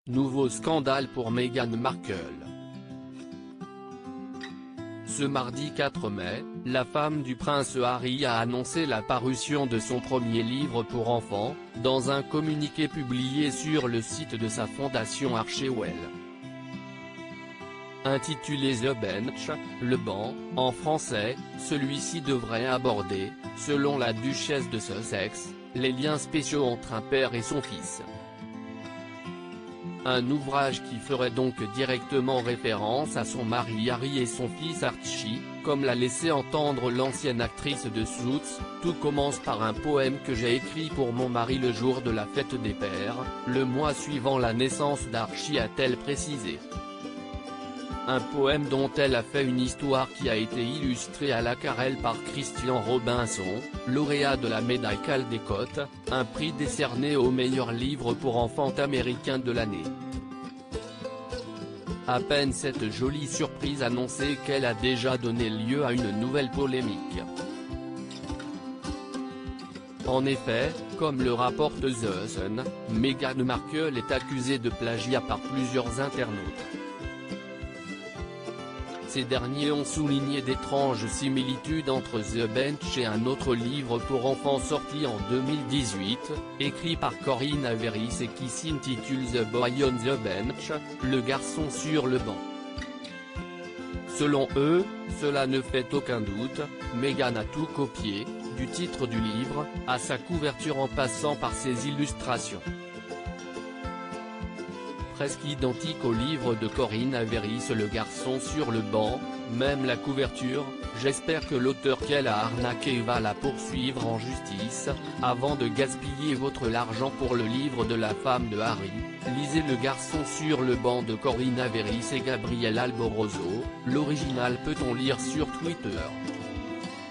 Nouveau scandale pour Meghan Markle. Ce mardi 4 mai, la femme du prince Harry a annoncé la parution de son premier livre pour enfants, dans un communiqué publié sur le site de sa fondation Archewell. Intitulé The Bench, le banc, en français, celui-ci devrait aborder, selon la duchesse de Sussex, les liens spéciaux entre un père et son fils. Un ouvrage qui ferait donc directement référence à son mari Harry et son fils Archie, comme l'a laissé entendre l'ancienne actrice de Suits. Tout commence par un poème que j'ai écrit pour mon mari le jour de la fête des pères, le mois suivant la naissance d'Archie, a-t-elle précisé. Un poème dont elle a fait une histoire qui a été illustrée à l'aquarelle par Christian Robinson, lauréat de la médaille Caldecott, un prix décerné au meilleur livre pour enfants américain de l'année. À peine cette jolie surprise annoncée qu'elle a déjà donné lieu à une nouvelle polémique. En effet, comme le rapporte The Sun, Meghan Markle est accusée de plagiat par plusieurs internautes. Ces derniers ont souligné d'étranges similitudes entre The Bench et un autre livre pour enfants sorti en 2018, écrit par Corinne Averis et qui s'intitule The Boy on the Bench, le garçon sur le banc. Selon eux, cela ne fait aucun doute, Meghan a tout copié, du titre du livre, à sa couverture en passant par ses illustrations. Presque identique au livre de Corinne Averis Le garçon sur le banc, même la couverture. J'espère que l'auteur qu'elle a arnaqué va la poursuivre en justice, avant de gaspiller votre l'argent pour le livre de la femme de Harry. Lisez Le garçon sur le banc de Corinne Averis et Gabriel Alborozo, l'original peut-on lire sur Twitter.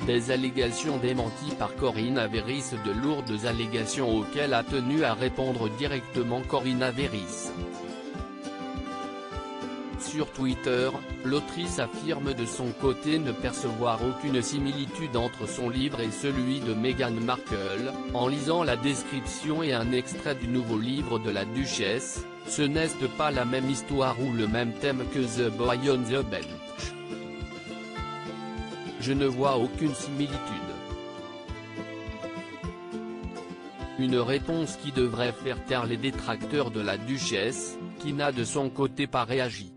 Des allégations démenties par Corinne Averis, de lourdes allégations auxquelles a tenu à répondre directement Corinne Averis. Sur Twitter, l'autrice affirme de son côté ne percevoir aucune similitude entre son livre et celui de Meghan Markle. En lisant la description et un extrait du nouveau livre de la duchesse, ce n'est pas la même histoire ou le même thème que The Boy on the Bench. Je ne vois aucune similitude. Une réponse qui devrait faire taire les détracteurs de la duchesse, qui n'a de son côté pas réagi.